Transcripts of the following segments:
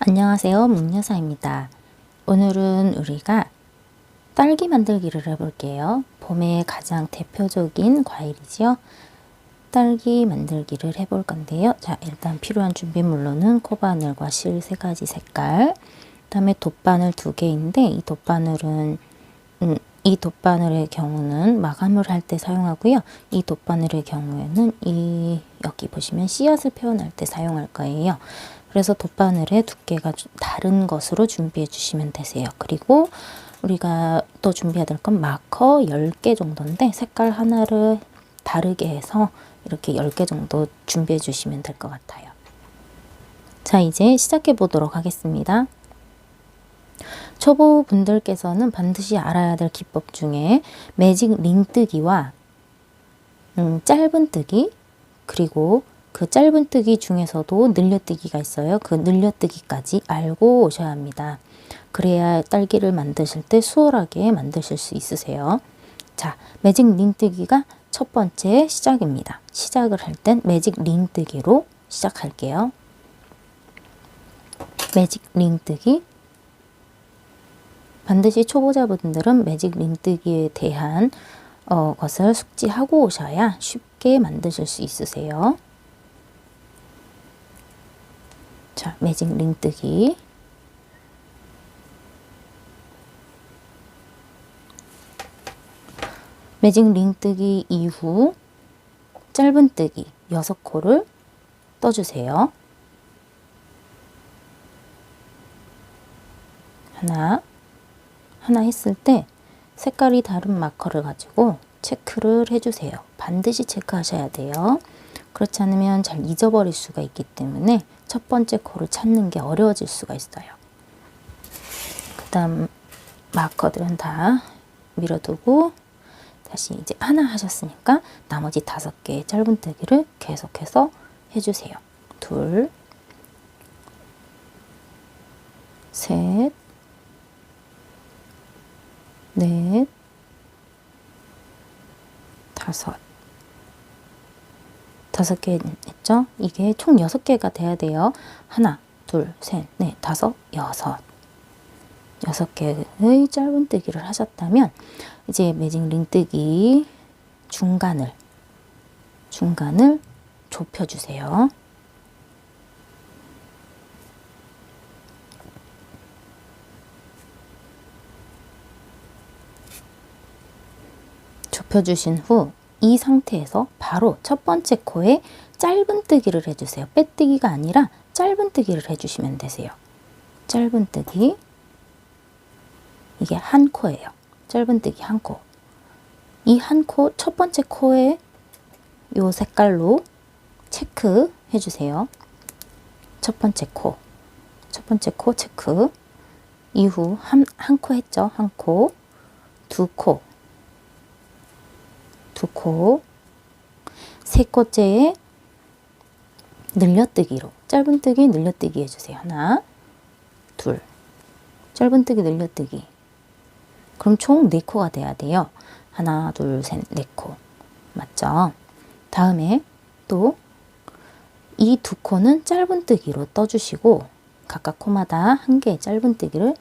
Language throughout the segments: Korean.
안녕하세요, 문여사입니다. 오늘은 우리가 딸기 만들기를 해볼게요. 봄의 가장 대표적인 과일이지요. 딸기 만들기를 해볼 건데요. 자, 일단 필요한 준비물로는 코바늘과 실 3가지 색깔, 그 다음에 돗바늘 2개인데 이 돗바늘의 경우는 마감을 할 때 사용하고요. 이 돗바늘의 경우에는 여기 보시면 씨앗을 표현할 때 사용할 거예요. 그래서 돗바늘의 두께가 다른 것으로 준비해 주시면 되세요. 그리고 우리가 또 준비해야 될 건 마커 10개 정도인데 색깔 하나를 다르게 해서 이렇게 10개 정도 준비해 주시면 될 것 같아요. 자, 이제 시작해 보도록 하겠습니다. 초보분들께서는 반드시 알아야 될 기법 중에 매직 링뜨기와 짧은뜨기, 그리고 그 짧은뜨기 중에서도 늘려뜨기가 있어요. 그 늘려뜨기까지 알고 오셔야 합니다. 그래야 딸기를 만드실 때 수월하게 만드실 수 있으세요. 자, 매직 링뜨기가 첫 번째 시작입니다. 시작을 할 땐 매직 링뜨기로 시작할게요. 매직 링뜨기. 반드시 초보자분들은 매직 링뜨기에 대한 것을 숙지하고 오셔야 쉽게 만드실 수 있으세요. 자, 매직 링뜨기. 매직 링뜨기 이후 짧은뜨기 6코를 떠주세요. 하나 했을 때 색깔이 다른 마커를 가지고 체크를 해주세요. 반드시 체크하셔야 돼요. 그렇지 않으면 잘 잊어버릴 수가 있기 때문에 첫 번째 코를 찾는 게 어려워질 수가 있어요. 그 다음 마커들은 다 밀어두고 다시 이제 하나 하셨으니까 나머지 5개의 짧은뜨기를 계속해서 해주세요. 2, 셋, 넷, 5개 했죠? 이게 총 6개가 돼야 돼요. 하나, 둘, 셋, 넷, 5, 6. 6개의 짧은뜨기를 하셨다면 이제 매직 링뜨기 중간을 좁혀주세요. 좁혀주신 후 이 상태에서 바로 첫 번째 코에 짧은뜨기를 해주세요. 빼뜨기가 아니라 짧은뜨기를 해주시면 되세요. 짧은뜨기. 이게 한 코예요. 짧은뜨기 한 코. 이 한 코, 첫 번째 코에 요 색깔로 체크 해주세요. 첫 번째 코 체크. 이후 한 코 했죠. 한 코, 2코, 2코, 세 코째에 늘려뜨기로 짧은뜨기 늘려뜨기 해주세요. 하나, 둘, 짧은뜨기 늘려뜨기. 그럼 총 4코가 돼야 돼요. 하나, 둘, 셋, 4코. 맞죠? 다음에 또 이 2코는 짧은뜨기로 떠주시고 각각 코마다 1개의 짧은뜨기를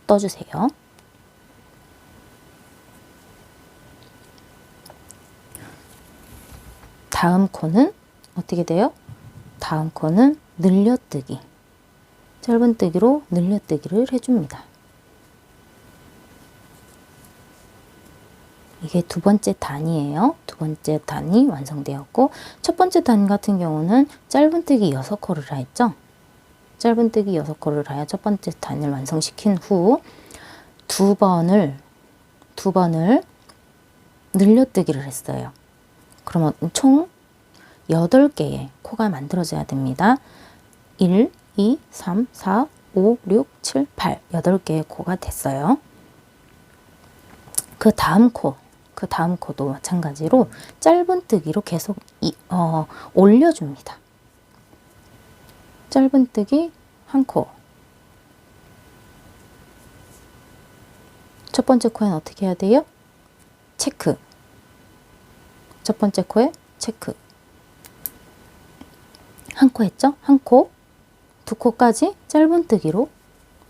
떠주세요. 다음 코는 어떻게 돼요? 다음 코는 늘려뜨기. 짧은뜨기로 늘려뜨기를 해줍니다. 이게 두 번째 단이에요. 두 번째 단이 완성되었고 첫 번째 단 같은 경우는 짧은뜨기 6코를 했죠. 짧은뜨기 6코를 하여 첫 번째 단을 완성시킨 후 두 번을 늘려뜨기를 했어요. 그러면 총 8개의 코가 만들어져야 됩니다. 1, 2, 3, 4, 5, 6, 7, 8 8개의 코가 됐어요. 그 다음 코도 마찬가지로 짧은뜨기로 계속 올려줍니다. 짧은뜨기 한 코. 첫 번째 코에는 어떻게 해야 돼요? 체크. 첫 번째 코에 체크. 한 코 했죠? 한 코, 두 코까지 짧은뜨기로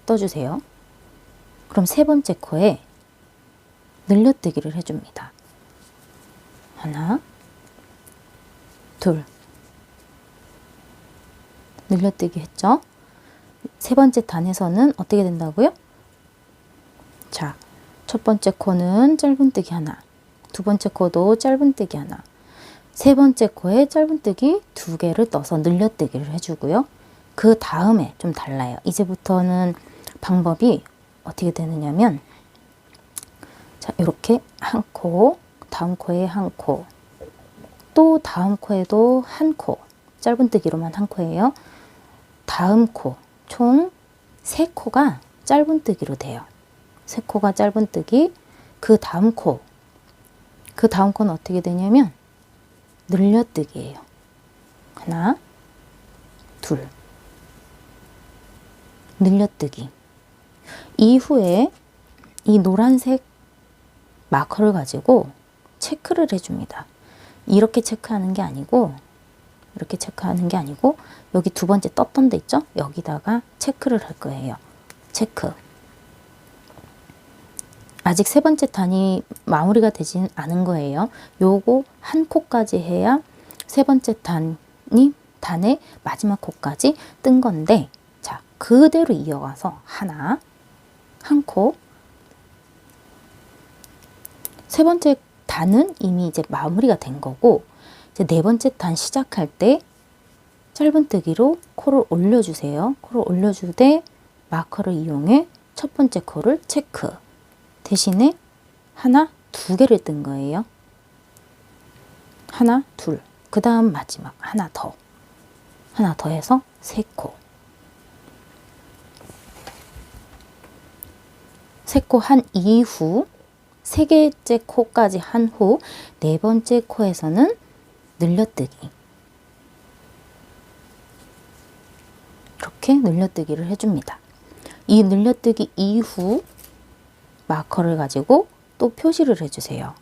떠주세요. 그럼 세 번째 코에 늘려뜨기를 해줍니다. 하나, 둘. 늘려뜨기 했죠? 세 번째 단에서는 어떻게 된다고요? 자, 첫 번째 코는 짧은뜨기 하나, 두 번째 코도 짧은뜨기 하나, 세 번째 코에 짧은뜨기 두 개를 떠서 늘려뜨기를 해주고요. 그 다음에 좀 달라요. 이제부터는 방법이 어떻게 되느냐면, 자, 이렇게 한 코, 다음 코에 한 코, 또 다음 코에도 한 코, 짧은뜨기로만 한 코예요. 다음 코, 총 세 코가 짧은뜨기로 돼요. 세 코가 짧은뜨기, 그 다음 코는 어떻게 되냐면 늘려뜨기예요. 하나, 둘. 늘려뜨기. 이후에 이 노란색 마커를 가지고 체크를 해줍니다. 이렇게 체크하는 게 아니고, 이렇게 체크하는 게 아니고, 여기 두 번째 떴던 데 있죠? 여기다가 체크를 할 거예요. 체크. 아직 세 번째 단이 마무리가 되진 않은 거예요. 요거 한 코까지 해야 세 번째 단의 마지막 코까지 뜬 건데, 자, 그대로 이어가서 하나, 한 코. 세 번째 단은 이미 이제 마무리가 된 거고, 이제 네 번째 단 시작할 때 짧은뜨기로 코를 올려주세요. 코를 올려주되 마커를 이용해 첫 번째 코를 체크. 대신에 하나, 두 개를 뜬 거예요. 하나, 둘. 그 다음 마지막 하나 더 해서 세 코. 세 코 한 이후 세 개째 코까지 한 후 네 번째 코에서는 늘려뜨기. 이렇게 늘려뜨기를 해줍니다. 이 늘려뜨기 이후 마커를 가지고 또 표시를 해주세요.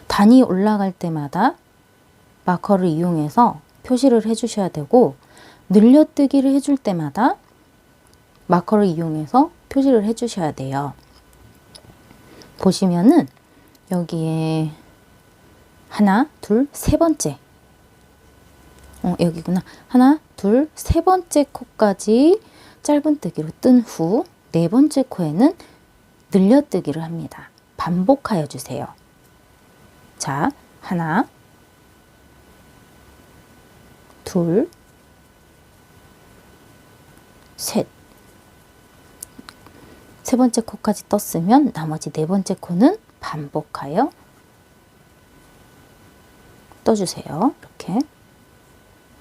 단이 올라갈 때마다 마커를 이용해서 표시를 해주셔야 되고, 늘려뜨기를 해줄 때마다 마커를 이용해서 표시를 해주셔야 돼요. 보시면은 여기에 하나, 둘, 세 번째. 여기구나. 하나, 둘, 세 번째 코까지 짧은뜨기로 뜬 후 네 번째 코에는 늘려뜨기를 합니다. 반복하여 주세요. 자, 하나, 둘, 셋. 세 번째 코까지 떴으면 나머지 네 번째 코는 반복하여 떠주세요. 이렇게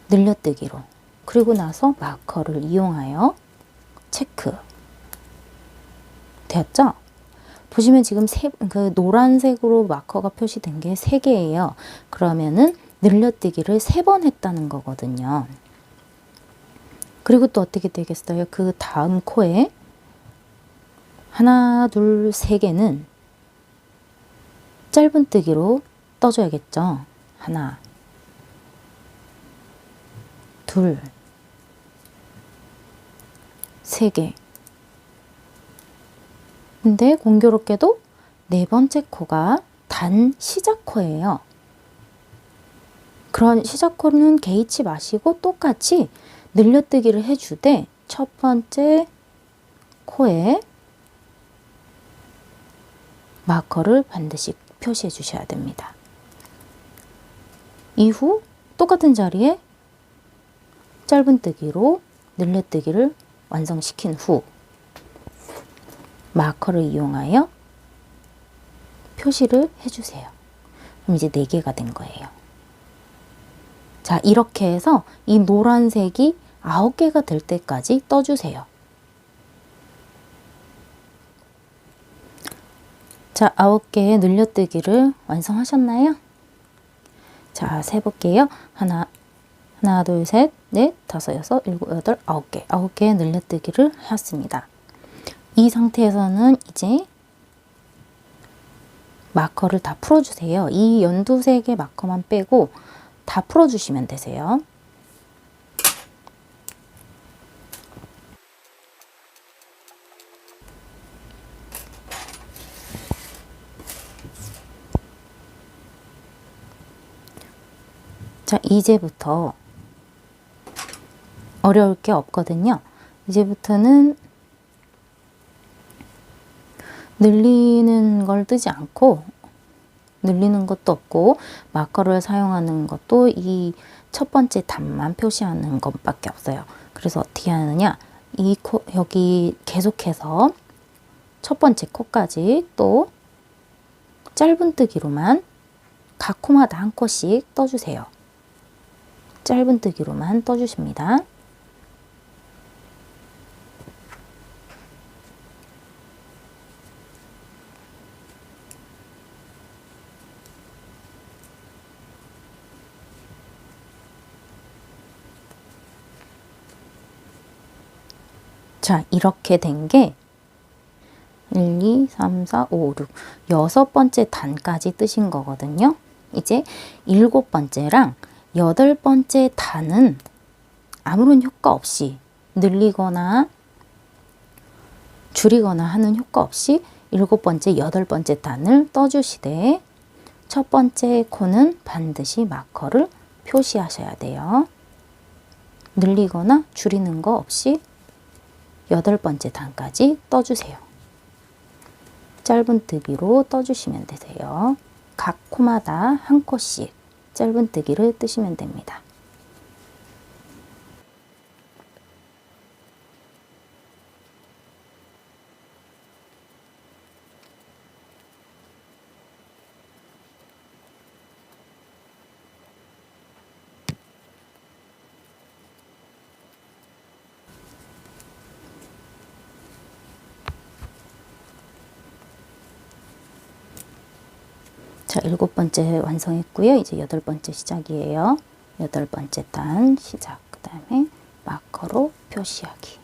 늘려뜨기로. 그리고 나서 마커를 이용하여 체크. 되었죠? 보시면 지금 그 노란색으로 마커가 표시된 게 3개예요. 그러면은 늘려뜨기를 3번 했다는 거거든요. 그리고 또 어떻게 되겠어요? 그 다음 코에 하나, 둘, 3개는 짧은뜨기로 떠줘야겠죠? 하나, 둘, 3개. 근데 공교롭게도 네 번째 코가 단 시작 코예요. 그런 시작 코는 개의치 마시고 똑같이 늘려뜨기를 해주되 첫 번째 코에 마커를 반드시 표시해 주셔야 됩니다. 이후 똑같은 자리에 짧은뜨기로 늘려뜨기를 완성시킨 후 마커를 이용하여 표시를 해주세요. 그럼 이제 4개가 된 거예요. 자, 이렇게 해서 이 노란색이 9개가 될 때까지 떠주세요. 자, 9개의 늘려뜨기를 완성하셨나요? 자, 세볼게요. 하나, 둘, 셋, 넷, 다섯, 여섯, 일곱, 여덟, 9개. 9개의 늘려뜨기를 하였습니다. 이 상태에서는 이제 마커를 다 풀어주세요. 이 연두색의 마커만 빼고 다 풀어주시면 되세요. 자, 이제부터 어려울 게 없거든요. 이제부터는 늘리는 걸 뜨지 않고, 늘리는 것도 없고, 마커를 사용하는 것도 이 첫 번째 단만 표시하는 것밖에 없어요. 그래서 어떻게 하느냐, 이 코, 여기 계속해서 첫 번째 코까지 또 짧은뜨기로만 각 코마다 한 코씩 떠주세요. 짧은뜨기로만 떠주십니다. 자, 이렇게 된 게 1, 2, 3, 4, 5, 6 여섯 번째 단까지 뜨신 거거든요. 이제 일곱 번째랑 여덟 번째 단은 아무런 효과 없이 늘리거나 줄이거나 하는 효과 없이 일곱 번째, 여덟 번째 단을 떠주시되 첫 번째 코는 반드시 마커를 표시하셔야 돼요. 늘리거나 줄이는 거 없이 여덟 번째 단까지 떠주세요. 짧은뜨기로 떠주시면 되세요. 각 코마다 한 코씩 짧은뜨기를 뜨시면 됩니다. 자, 일곱 번째 완성했고요. 이제 여덟 번째 시작이에요. 여덟 번째 단 시작. 그 다음에 마커로 표시하기.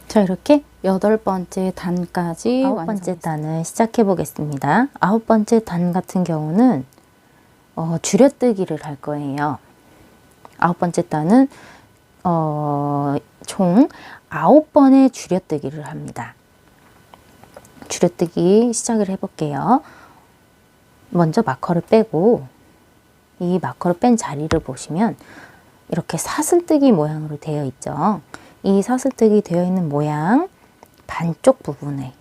자, 이렇게 여덟 번째 단까지 아홉 번째 단을 시작해 보겠습니다. 아홉 번째 단 같은 경우는 줄여뜨기를 할 거예요. 아홉 번째 단은 총 9번의 줄여뜨기를 합니다. 줄여뜨기 시작을 해볼게요. 먼저 마커를 빼고 이 마커를 뺀 자리를 보시면 이렇게 사슬뜨기 모양으로 되어 있죠. 이 사슬뜨기 되어 있는 모양 반쪽 부분에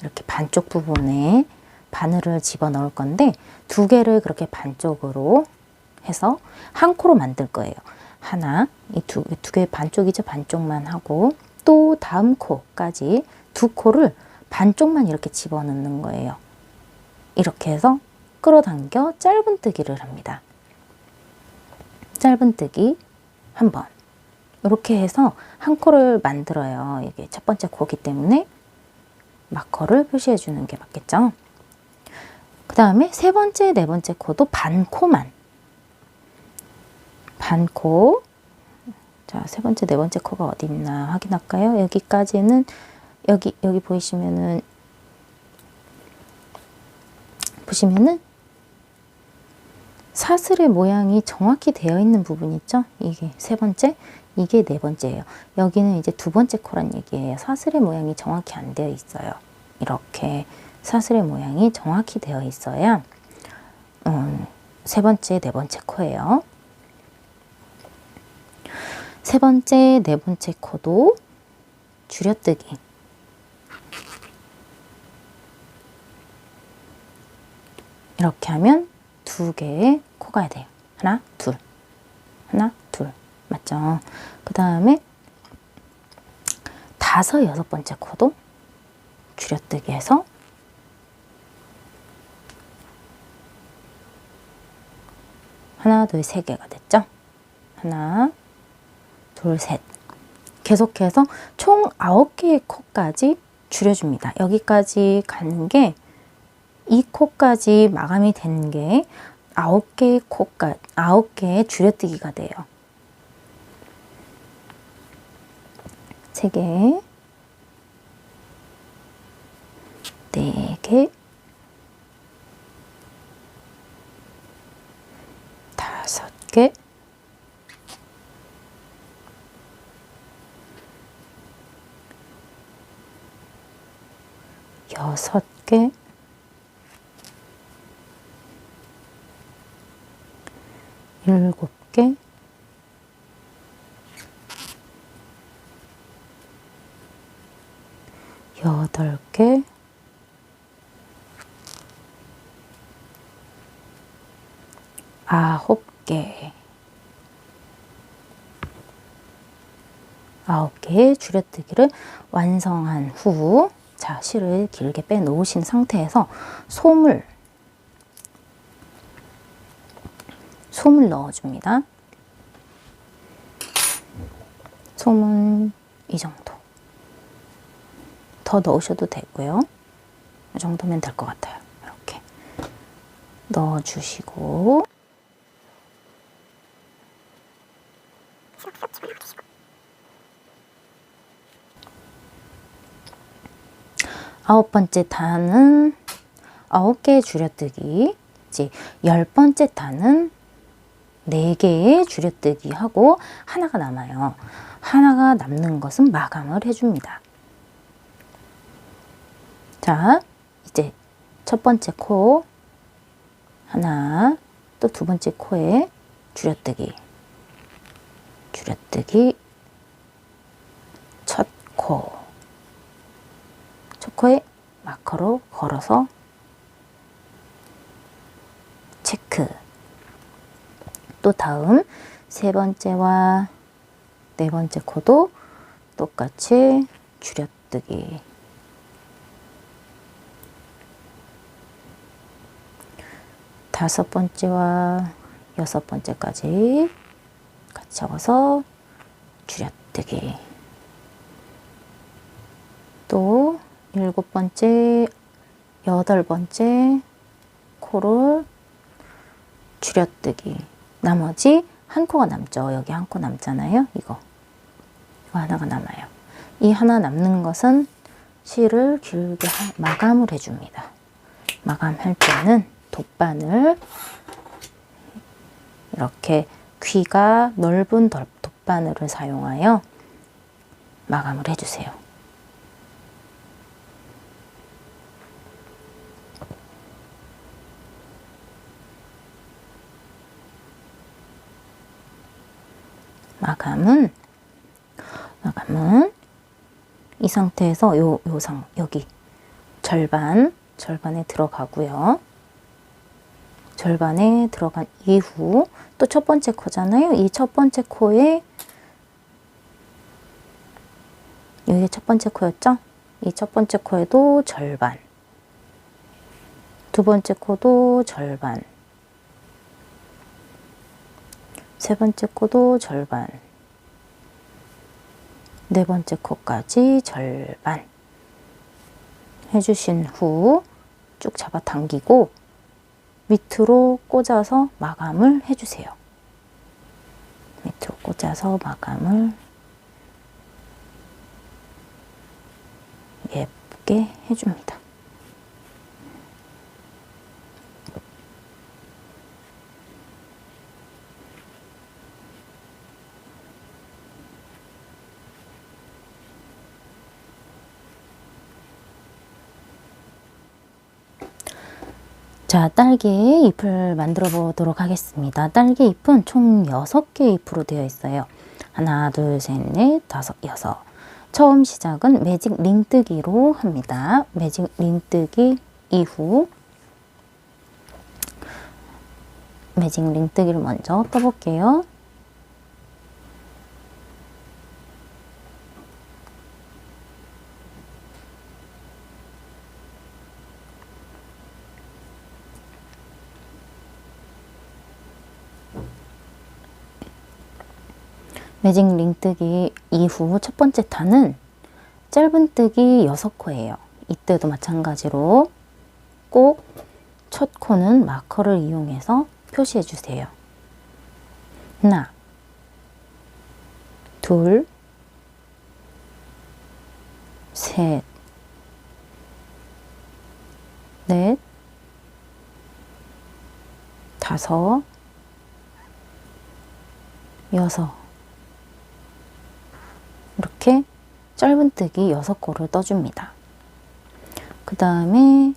이렇게 반쪽 부분에 바늘을 집어 넣을 건데 두 개를 그렇게 반쪽으로 해서 한 코로 만들 거예요. 하나, 이 두 개 반쪽이죠. 반쪽만 하고 또 다음 코까지 두 코를 반쪽만 이렇게 집어 넣는 거예요. 이렇게 해서 끌어당겨 짧은뜨기를 합니다. 짧은뜨기 한 번. 이렇게 해서 한 코를 만들어요. 이게 첫 번째 코기 때문에 마커를 표시해 주는 게 맞겠죠. 그 다음에 세 번째, 네 번째 코도 반코만. 반코. 자, 세 번째, 네 번째 코가 어디 있나 확인할까요? 여기까지는 여기 보시면은 사슬의 모양이 정확히 되어 있는 부분 있죠? 이게 세 번째, 이게 네 번째예요. 여기는 이제 두 번째 코란 얘기예요. 사슬의 모양이 정확히 안 되어 있어요. 이렇게 사슬의 모양이 정확히 되어 있어야 세 번째, 네 번째 코예요. 세 번째, 네 번째 코도 줄여뜨기. 이렇게 하면 두 개의 코가 돼요. 하나, 둘. 하나, 둘. 맞죠? 그 다음에 다섯, 여섯 번째 코도 줄여뜨기 해서 하나, 둘, 세 개가 됐죠? 하나, 둘, 셋. 계속해서 총 9개의 코까지 줄여줍니다. 여기까지 가는 게, 이 코까지 마감이 되는 게 9개의 9개의 줄여뜨기가 돼요. 3개, 4개, 5개, 6개, 7개, 8개, 9개, 9개의 줄여뜨기를 완성한 후, 자, 실을 길게 빼놓으신 상태에서 솜을 넣어줍니다. 솜은 이 정도. 더 넣으셔도 되고요. 이 정도면 될 것 같아요. 이렇게 넣어주시고, 아홉 번째 단은 9개의 줄여뜨기, 이제 10번째 단은 4개의 줄여뜨기 하고 하나가 남아요. 하나가 남는 것은 마감을 해줍니다. 자, 이제 첫 번째 코 하나, 또 두 번째 코에 줄여뜨기, 첫 코에 마커로 걸어서 체크. 또 다음 세 번째와 네 번째 코도 똑같이 줄여뜨기. 다섯 번째와 여섯 번째까지 같이 적어서 줄여뜨기. 또 일곱 번째, 여덟 번째 코를 줄여뜨기. 나머지 한 코가 남죠. 여기 한 코 남잖아요. 이거 하나가 남아요. 이 하나 남는 것은 실을 길게 마감을 해줍니다. 마감할 때는 돗바늘, 이렇게 귀가 넓은 돗바늘을 사용하여 마감을 해주세요. 마감은 이 상태에서 여기 절반에 들어가고요. 절반에 들어간 이후 또 첫 번째 코잖아요. 이 첫 번째 코에, 여기 첫 번째 코였죠? 이 첫 번째 코에도 절반, 두 번째 코도 절반, 세 번째 코도 절반, 네 번째 코까지 절반 해주신 후 쭉 잡아당기고 밑으로 꽂아서 마감을 해주세요. 밑으로 꽂아서 마감을 예쁘게 해줍니다. 자, 딸기 잎을 만들어 보도록 하겠습니다. 딸기 잎은 총 6개의 잎으로 되어 있어요. 하나, 둘, 셋, 넷, 다섯, 여섯. 처음 시작은 매직 링뜨기로 합니다. 매직 링뜨기 이후 매직 링뜨기를 먼저 떠볼게요. 매직 링뜨기 이후 첫 번째 단은 짧은뜨기 6코예요. 이때도 마찬가지로 꼭 첫 코는 마커를 이용해서 표시해 주세요. 하나, 둘, 셋, 넷, 다섯, 여섯. 이렇게 짧은뜨기 6코를 떠줍니다. 그 다음에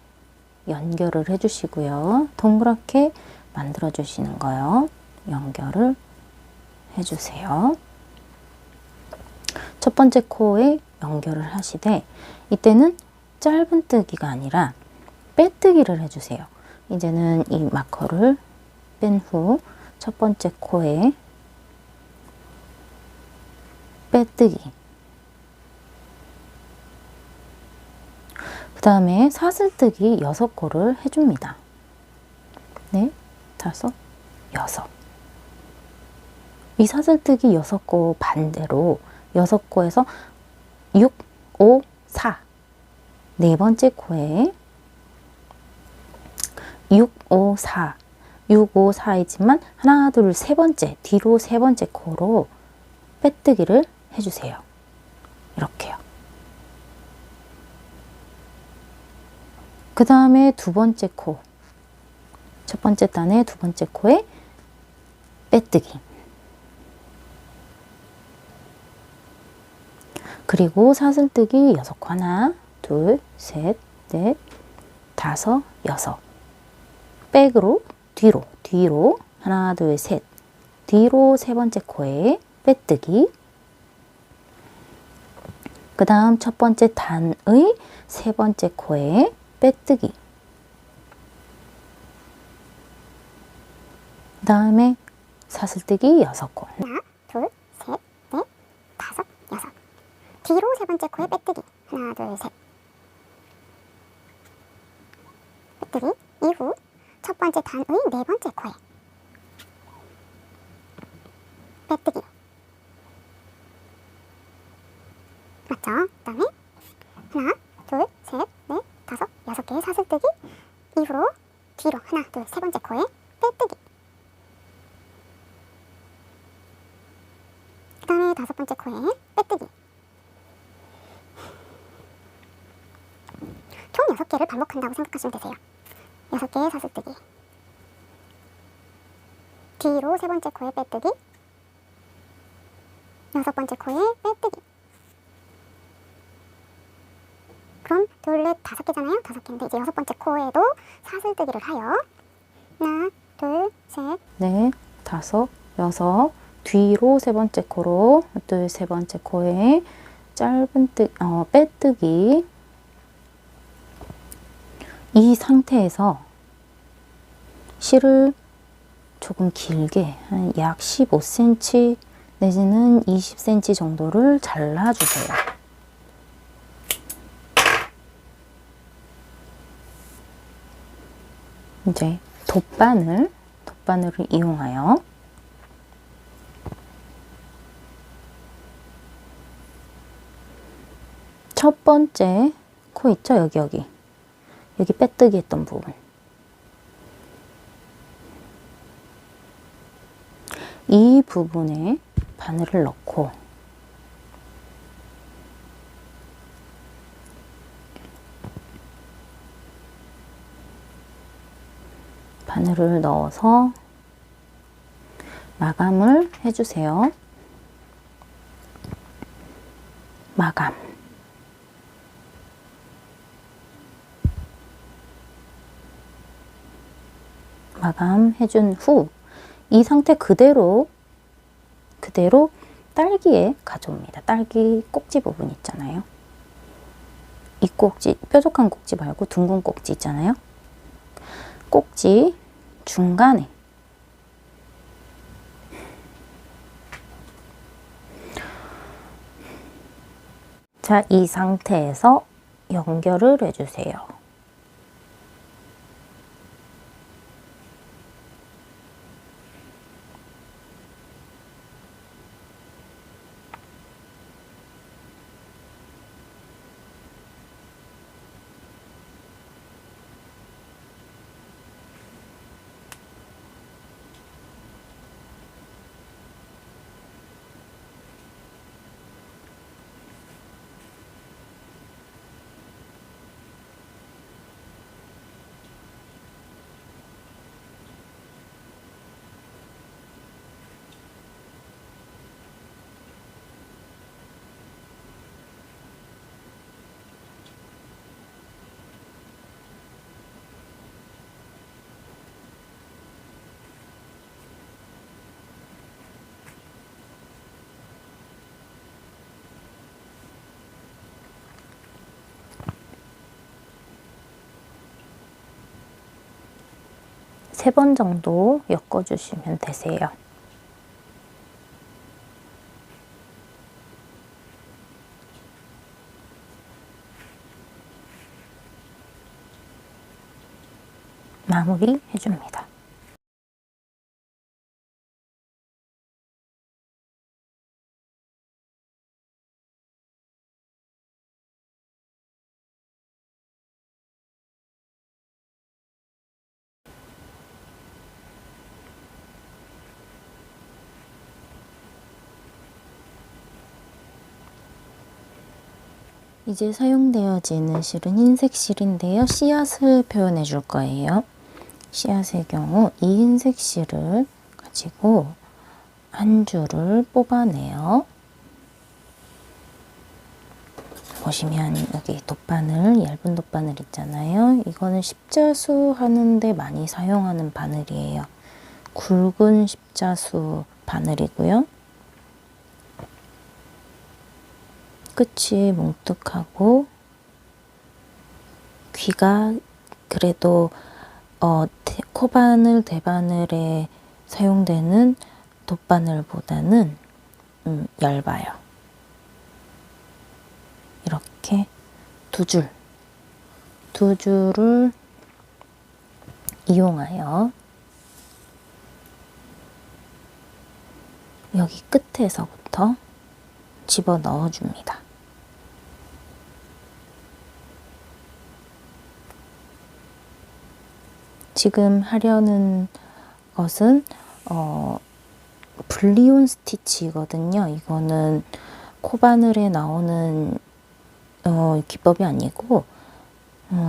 연결을 해주시고요. 동그랗게 만들어 주시는 거요. 연결을 해주세요. 첫 번째 코에 연결을 하시되 이때는 짧은뜨기가 아니라 빼뜨기를 해주세요. 이제는 이 마커를 뺀 후 첫 번째 코에 빼뜨기, 그 다음에 사슬뜨기 6코를 해줍니다. 네, 다섯, 여섯. 이 사슬뜨기 6코 반대로 6코에서 6, 5, 4 네 번째 코에 6, 5, 4 6, 5, 4이지만 하나, 둘, 세 번째 뒤로 세 번째 코로 빼뜨기를 해주세요. 이렇게요. 그 다음에 두 번째 코, 첫 번째 단의 두 번째 코에 빼뜨기, 그리고 사슬뜨기 6코 하나, 둘, 셋, 넷, 다섯, 여섯. 백으로 뒤로 하나, 둘, 셋. 뒤로 세 번째 코에 빼뜨기. 그 다음 첫 번째 단의 세 번째 코에 빼뜨기. 그 다음에 사슬뜨기 6코. 하나, 둘, 셋, 넷, 다섯, 여섯. 뒤로 세 번째 코에 빼뜨기. 하나, 둘, 셋. 빼뜨기 이후 첫 번째 단의 네 번째 코에 빼뜨기. 맞죠? 그 다음에 하나, 둘, 셋, 넷, 다섯, 6개의 사슬뜨기 이후로 뒤로 하나, 둘, 세 번째 코에 빼뜨기. 그 다음에 다섯 번째 코에 빼뜨기. 총 6개를 반복한다고 생각하시면 되세요. 6개의 사슬뜨기. 뒤로 세 번째 코에 빼뜨기. 여섯 번째 코에 빼뜨기. 그럼 둘, 넷, 5개잖아요. 5개인데 이제 여섯 번째 코에도 사슬뜨기를 하여 하나, 둘, 셋, 넷, 다섯, 여섯. 뒤로 세 번째 코로 둘, 세 번째 코에 빼뜨기. 이 상태에서 실을 조금 길게 한 약 15cm 내지는 20cm 정도를 잘라주세요. 이제 돗바늘을 이용하여 첫 번째 코 있죠? 여기 빼뜨기 했던 부분, 이 부분에 바늘을 넣고 바늘을 넣어서 마감을 해주세요. 마감해준 후 이 상태 그대로 딸기에 가져옵니다. 딸기 꼭지 부분 있잖아요. 이 꼭지, 뾰족한 꼭지 말고 둥근 꼭지 있잖아요. 꼭지 중간에 자, 이 상태에서 연결을 해주세요. 3번 정도 엮어주시면 되세요. 마무리 해줍니다. 이제 사용되어지는 실은 흰색 실인데요. 씨앗을 표현해 줄 거예요. 씨앗의 경우 이 흰색 실을 가지고 한 줄을 뽑아내요. 보시면 여기 돗바늘, 얇은 돗바늘 있잖아요. 이거는 십자수 하는데 많이 사용하는 바늘이에요. 굵은 십자수 바늘이고요. 끝이 뭉툭하고 귀가 그래도 코바늘, 대바늘에 사용되는 돗바늘보다는 얇아요. 이렇게 두 줄을 이용하여 여기 끝에서부터 집어 넣어줍니다. 지금 하려는 것은 분리온 스티치거든요. 이거는 코바늘에 나오는 기법이 아니고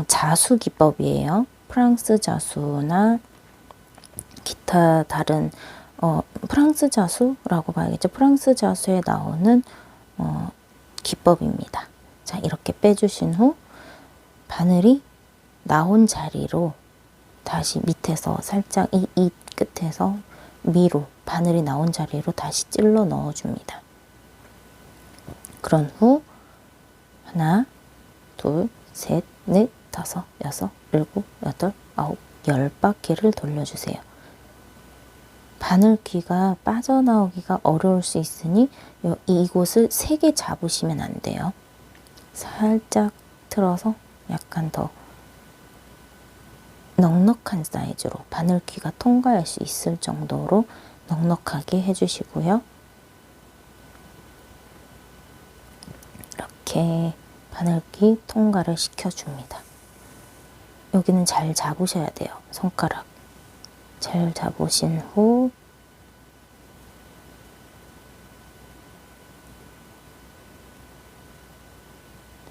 자수 기법이에요. 프랑스 자수나 기타 다른 프랑스 자수라고 봐야겠죠. 프랑스 자수에 나오는 기법입니다. 자, 이렇게 빼주신 후 바늘이 나온 자리로 다시 밑에서 살짝 이 끝에서 위로 바늘이 나온 자리로 다시 찔러 넣어줍니다. 그런 후 하나, 둘, 셋, 넷, 다섯, 여섯, 일곱, 여덟, 아홉, 10바퀴를 돌려주세요. 바늘귀가 빠져나오기가 어려울 수 있으니 이곳을 3개 잡으시면 안 돼요. 살짝 틀어서 약간 더 넉넉한 사이즈로 바늘귀가 통과할 수 있을 정도로 넉넉하게 해주시고요. 이렇게 바늘귀 통과를 시켜줍니다. 여기는 잘 잡으셔야 돼요. 손가락 잘 잡으신 후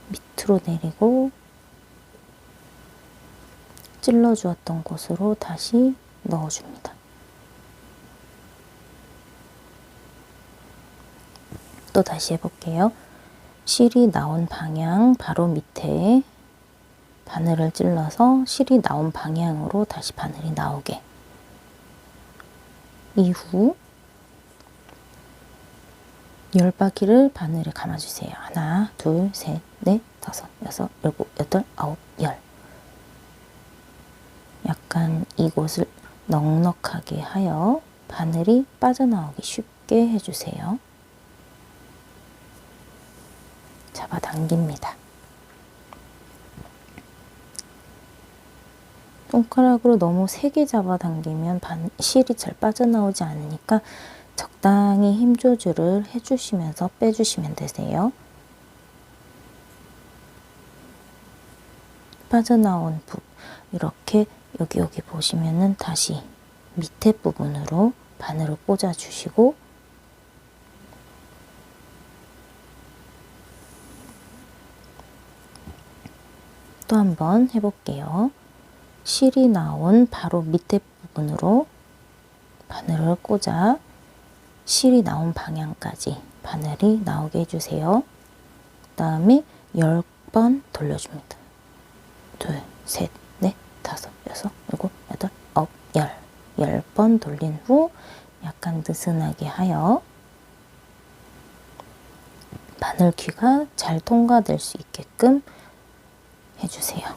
밑으로 내리고 찔러 주었던 곳으로 다시 넣어줍니다. 또 다시 해볼게요. 실이 나온 방향 바로 밑에 바늘을 찔러서 실이 나온 방향으로 다시 바늘이 나오게. 이후 10바퀴를 바늘에 감아주세요. 하나, 둘, 셋, 넷, 다섯, 여섯, 일곱, 여덟, 아홉, 10. 약간 이곳을 넉넉하게 하여 바늘이 빠져나오기 쉽게 해주세요. 잡아당깁니다. 손가락으로 너무 세게 잡아당기면 실이 잘 빠져나오지 않으니까 적당히 힘 조절을 해주시면서 빼주시면 되세요. 빠져나온 부분 이렇게 여기 보시면은 다시 밑에 부분으로 바늘을 꽂아 주시고 또 한번 해볼게요. 실이 나온 바로 밑에 부분으로 바늘을 꽂아 실이 나온 방향까지 바늘이 나오게 해주세요. 그 다음에 10번 돌려줍니다. 둘, 셋, 넷, 다섯, 여섯, 일곱, 여덟, 아홉, 10번 돌린 후 약간 느슨하게 하여 바늘귀가 잘 통과될 수 있게끔 해주세요.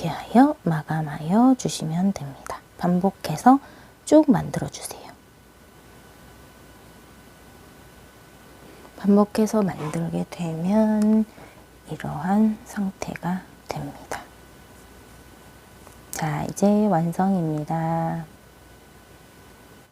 이렇게 하여 마감하여 주시면 됩니다. 반복해서 쭉 만들어 주세요. 반복해서 만들게 되면 이러한 상태가 됩니다. 자, 이제 완성입니다.